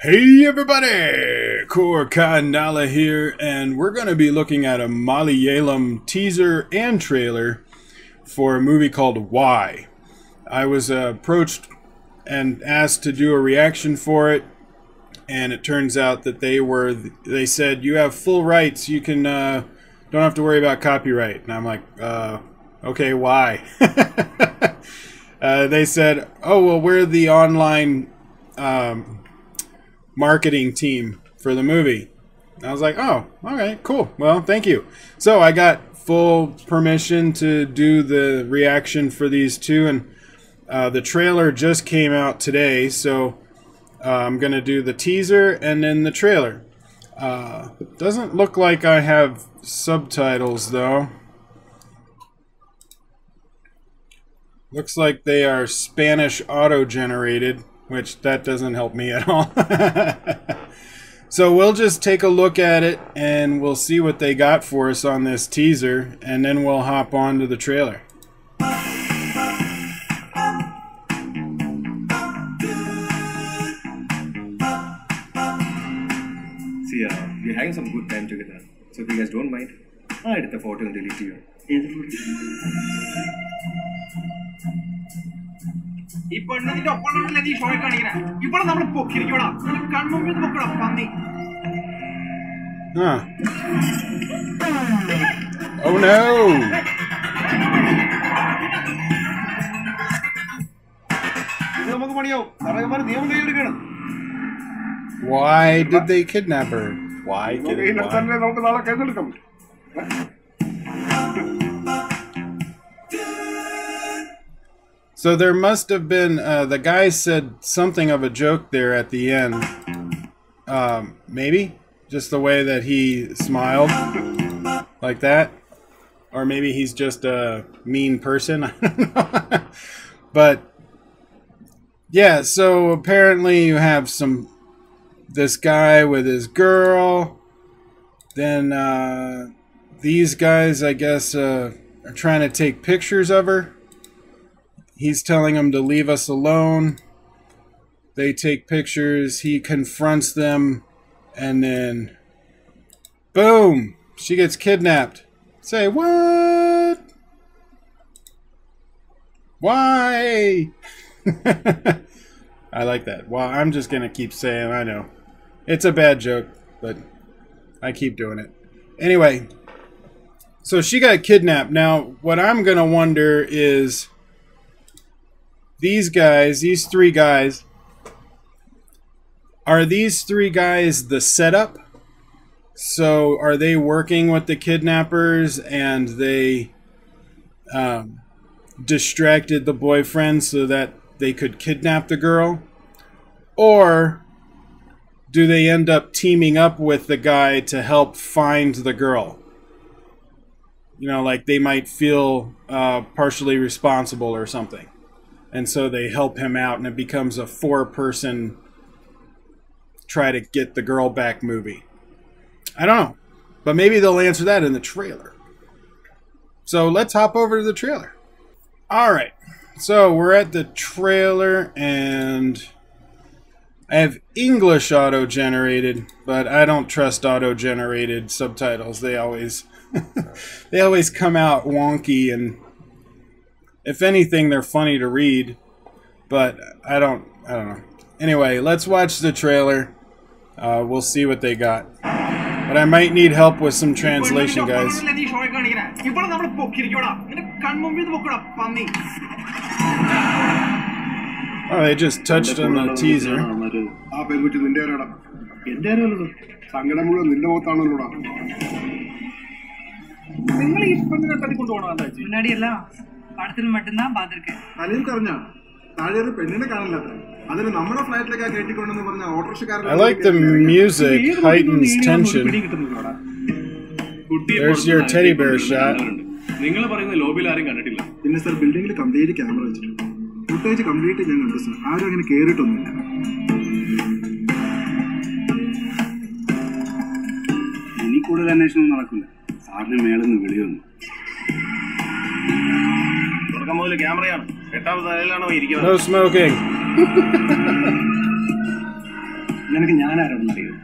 Hey everybody! Koricon Nerd here, and we're going to be looking at a Malayalam teaser and trailer for a movie called Why. I was approached and asked to do a reaction for it, and it turns out that they said, you have full rights, you can, don't have to worry about copyright. And I'm like, okay, why? They said, oh, well, we're the online, marketing team for the movie. I was like, oh, okay, cool. Well, thank you. So I got full permission to do the reaction for these two, and the trailer just came out today, so I'm going to do the teaser and then the trailer. Doesn't look like I have subtitles, though. Looks like they are Spanish auto-generated, which that doesn't help me at all. So we'll just take a look at it and we'll see what they got for us on this teaser, and then we'll hop on to the trailer. See, we're having some good time together. So if you guys don't mind, I'll edit the photo and delete you. Huh. Oh no! Why did they kidnap her? Why did it? Why? So there must have been, the guy said something of a joke there at the end. Maybe? Just the way that he smiled. Like that. Or maybe he's just a mean person. I don't know. But, yeah, so apparently you have this guy with his girl. Then, these guys, I guess, are trying to take pictures of her. He's telling them to leave us alone. They take pictures. He confronts them. And then, boom! She gets kidnapped. Say, what? Why? I like that. Well, I'm just going to keep saying, I know. It's a bad joke, but I keep doing it. Anyway, so she got kidnapped. Now, what I'm going to wonder is, these three guys, are these three guys the setup? So are they working with the kidnappers and they distracted the boyfriend so that they could kidnap the girl? Or do they end up teaming up with the guy to help find the girl? You know, like they might feel partially responsible or something. And so they help him out, and it becomes a four-person try to get the girl back movie. I don't know. But maybe they'll answer that in the trailer. So let's hop over to the trailer. Alright. So we're at the trailer, and I have English auto-generated, but I don't trust auto-generated subtitles. They always they always come out wonky, and if anything, they're funny to read, but I don't know. Anyway, let's watch the trailer. We'll see what they got. But I might need help with some translation, guys. Oh, they just touched on the teaser. I like the music, heightens tension. There's your teddy bear shot. No smoking. നിനക്ക് ഞാൻ ആരാണെന്ന് അറിയോ?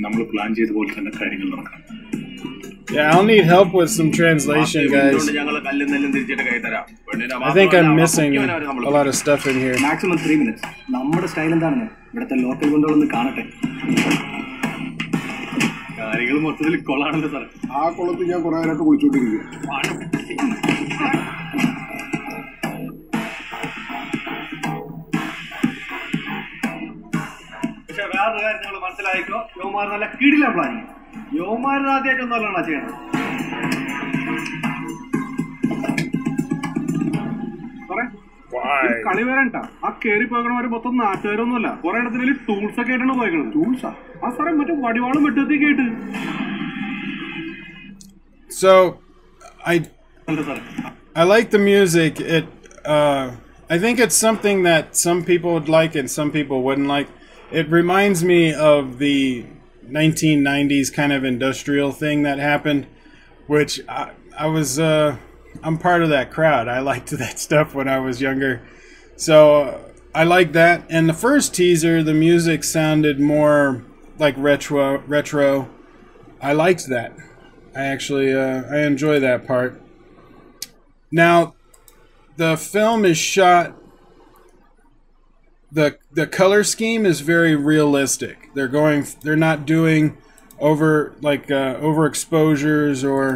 നമ്മൾ plan ചെയ്ത പോലെ തന്നെ കാര്യങ്ങൾ നടക്കണം. Yeah, I'll need help with some translation, guys. I think I'm missing a lot of stuff in here. Maximum 3 minutes. നമ്മുടെ സ്റ്റൈൽ എന്താണെന്ന് ഇവിടുത്തെ ലോക്കൽ കൊണ്ടുള്ളൊന്ന് കാണട്ടെ. കാര്യങ്ങൾ മൊത്തത്തിൽ കൊള്ളാണല്ലോ സാർ. ആ കുളത്തിൽ ഞാൻ കുറെ നേരമായിട്ട് കുളിച്ചോണ്ടിരിക്കും. പക്ഷെ വേറൊരു കാര്യം നിങ്ങൾ മനസ്സിലായിക്കോ, യോമാർ നല്ല കിടില പ്ലാനിങ്. യോമാർ ആദ്യമായിട്ടൊന്നും അല്ലണ ചെയ്യണം. കളി വരണ്ട. ആ കേറി പോകണവര് മൊത്തം നാട്ടുകാരൊന്നുമല്ല, കുറെ ഇടത്തിൽ ടൂൾസ് ഒക്കെ ആയിട്ടാണ് പോയത്. ടൂൾസാ ആ സാറേ മറ്റേ വടിവാളും വെട്ടത്തേക്ക് ആയിട്ട്. So I like the music. I think it's something that some people would like and some people wouldn't like. It reminds me of the 1990s kind of industrial thing that happened, which I'm part of that crowd. I liked that stuff when I was younger. So I like that. And the first teaser, the music sounded more like retro. I liked that. I actually I enjoy that part. Now, the film is shot. The color scheme is very realistic. They're not doing overexposures or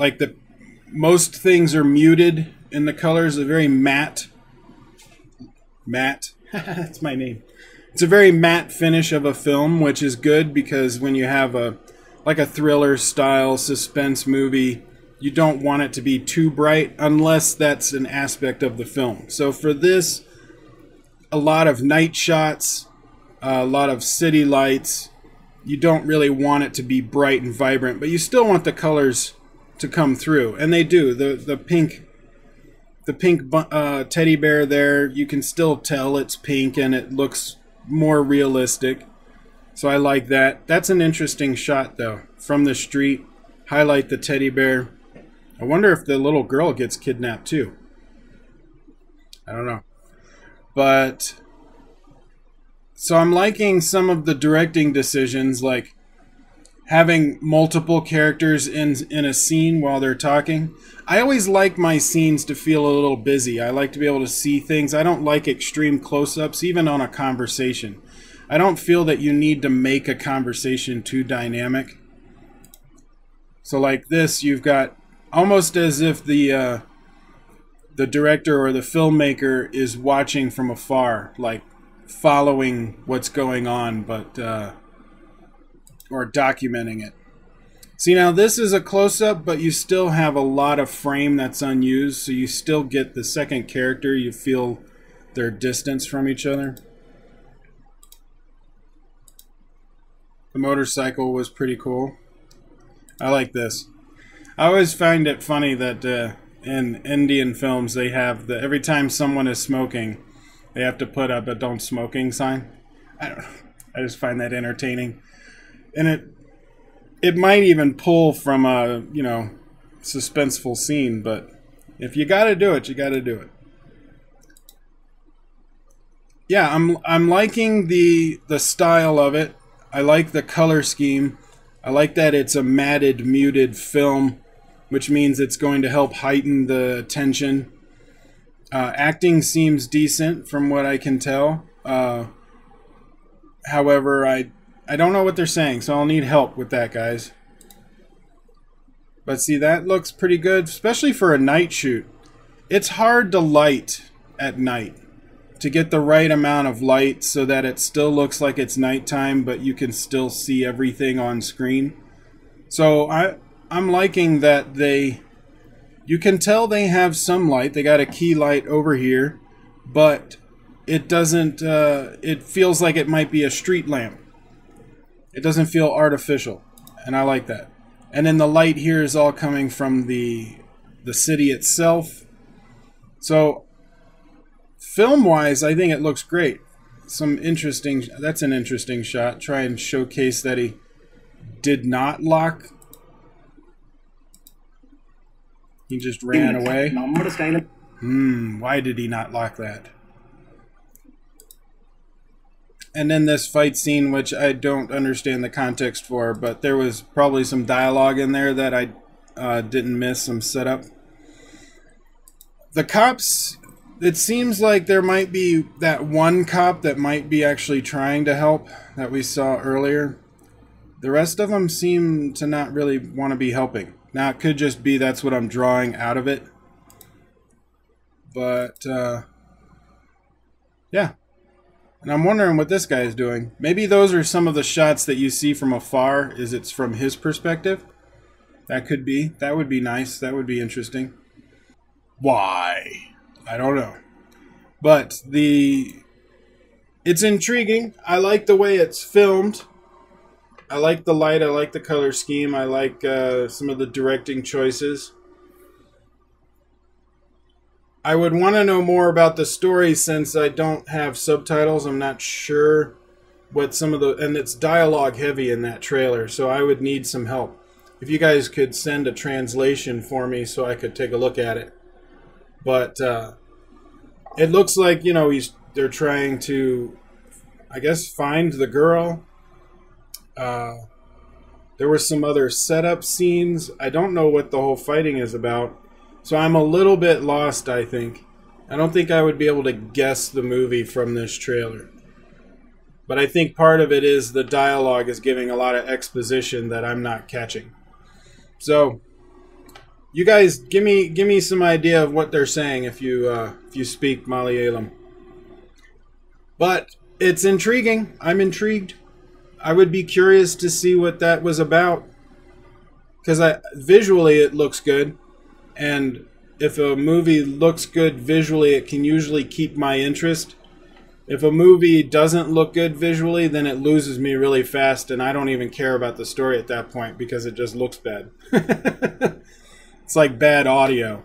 like most things are muted in the colors. They're very matte. That's my name. It's a very matte finish of a film, which is good because when you have a thriller style suspense movie, you don't want it to be too bright unless that's an aspect of the film. So for this, a lot of night shots, a lot of city lights. You don't really want it to be bright and vibrant, but you still want the colors to come through, and they do. The pink teddy bear there, you can still tell it's pink and it looks more realistic. So I like that. That's an interesting shot though, from the street. Highlight the teddy bear. I wonder if the little girl gets kidnapped too. I don't know. But so I'm liking some of the directing decisions, like having multiple characters in a scene while they're talking. I always like my scenes to feel a little busy. I like to be able to see things. I don't like extreme close-ups, even on a conversation. I don't feel that you need to make a conversation too dynamic. So like this, you've got almost as if the director or the filmmaker is watching from afar, like following what's going on, but or documenting it. See, now this is a close-up, but you still have a lot of frame that's unused, so you still get the second character. You feel their distance from each other. The motorcycle was pretty cool. I like this. I always find it funny that in Indian films they have every time someone is smoking, they have to put up a "don't smoking" sign. I just find that entertaining, and it might even pull from a suspenseful scene. But if you got to do it, you got to do it. Yeah, I'm liking the style of it. I like the color scheme. I like that it's a matted, muted film, which means it's going to help heighten the tension. Acting seems decent from what I can tell. However, I don't know what they're saying, so I'll need help with that, guys. But see, that looks pretty good, especially for a night shoot. It's hard to light at night, to get the right amount of light so that it still looks like it's nighttime, but you can still see everything on screen. So I'm liking that you can tell they have some light. They got a key light over here, but it doesn't, it feels like it might be a street lamp. It doesn't feel artificial, and I like that. And then the light here is all coming from the city itself. So film-wise, I think it looks great. That's an interesting shot. Try and showcase that he did not lock. He just ran away. Why did he not lock that? And then this fight scene, which I don't understand the context for, but there was probably some dialogue in there that I didn't miss, some setup. The cops, it seems like there might be that one cop that might be actually trying to help that we saw earlier. The rest of them seem to not really want to be helping. Now, it could just be that's what I'm drawing out of it. But, yeah. And I'm wondering what this guy is doing. Maybe those are some of the shots that you see from afar. Is it's from his perspective? That could be. That would be nice. That would be interesting. Why? I don't know. But it's intriguing. I like the way it's filmed. I like the light. I like the color scheme. I like some of the directing choices. I would want to know more about the story since I don't have subtitles. I'm not sure what some of the... And it's dialogue heavy in that trailer, so I would need some help. If you guys could send a translation for me so I could take a look at it. But it looks like, you know, they're trying to, I guess, find the girl. There were some other setup scenes. I don't know what the whole fighting is about. So I'm a little bit lost, I think. I don't think I would be able to guess the movie from this trailer. But I think part of it is the dialogue is giving a lot of exposition that I'm not catching. So, you guys, give me some idea of what they're saying if you speak Malayalam. But it's intriguing. I'm intrigued. I would be curious to see what that was about. Because visually it looks good. And if a movie looks good visually, it can usually keep my interest. If a movie doesn't look good visually, then it loses me really fast, and I don't even care about the story at that point because it just looks bad. It's like bad audio.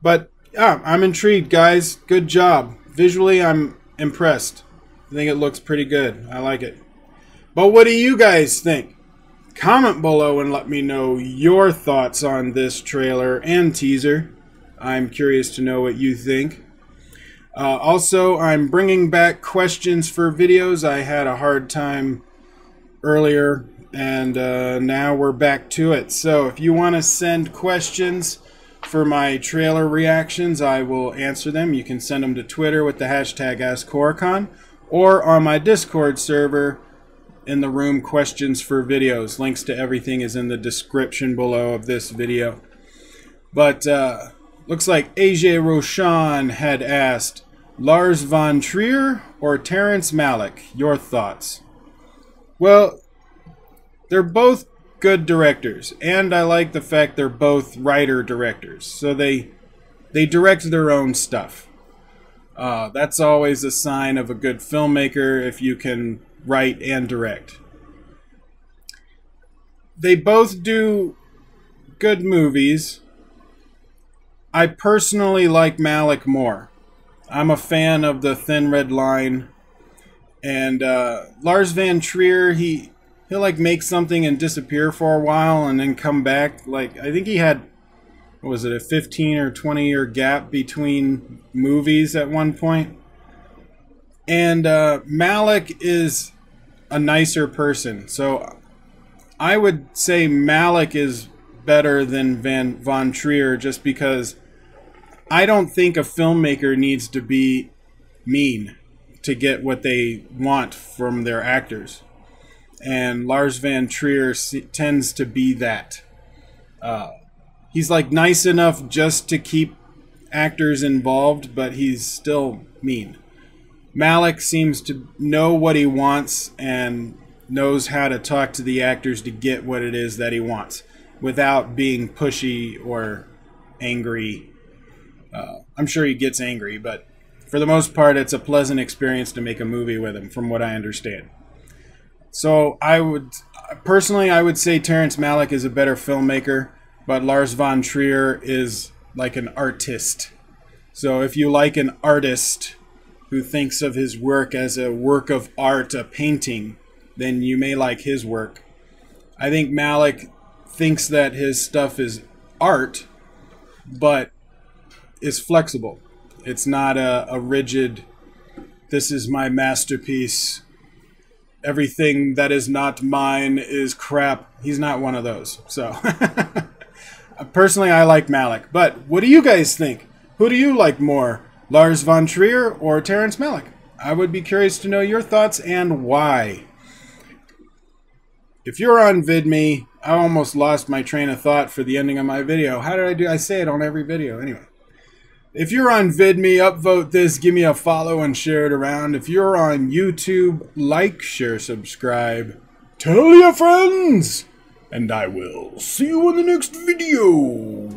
But yeah, I'm intrigued, guys. Good job. Visually, I'm impressed. I think it looks pretty good. I like it. But what do you guys think? Comment below and let me know your thoughts on this trailer and teaser. I'm curious to know what you think. Also, I'm bringing back questions for videos. I had a hard time earlier, and now we're back to it. So if you want to send questions for my trailer reactions, I will answer them. You can send them to Twitter with the hashtag AskCoricon, or on my Discord server in the room Questions for Videos. Links to everything is in the description below of this video. But looks like AJ Roshan had asked, Lars von Trier or Terrence Malick? Your thoughts? Well, they're both good directors, and I like the fact they're both writer-directors. So they direct their own stuff. That's always a sign of a good filmmaker if you can write and direct. They both do good movies. I personally like Malick more. I'm a fan of The Thin Red Line. And Lars von Trier, he'll like make something and disappear for a while and then come back. Like, I think he had, what was it, a 15 or 20 year gap between movies at one point. And Malick is a nicer person. So I would say Malick is better than von Trier just because I don't think a filmmaker needs to be mean to get what they want from their actors. And Lars von Trier tends to be that. He's like nice enough just to keep actors involved, but he's still mean. Malick seems to know what he wants and knows how to talk to the actors to get what it is that he wants without being pushy or angry. I'm sure he gets angry, but for the most part, it's a pleasant experience to make a movie with him, from what I understand. So I would say Terrence Malick is a better filmmaker, but Lars von Trier is like an artist. So if you like an artist who thinks of his work as a work of art, a painting, then you may like his work. I think Malick thinks that his stuff is art, but is flexible. It's not a rigid this is my masterpiece. Everything that is not mine is crap. He's not one of those. So, personally, I like Malick. But what do you guys think? Who do you like more, Lars von Trier or Terrence Malick? I would be curious to know your thoughts and why. If you're on VidMe, I almost lost my train of thought for the ending of my video. How did I do? I say it on every video. Anyway. If you're on VidMe, upvote this, give me a follow, and share it around. If you're on YouTube, like, share, subscribe. Tell your friends! And I will see you in the next video.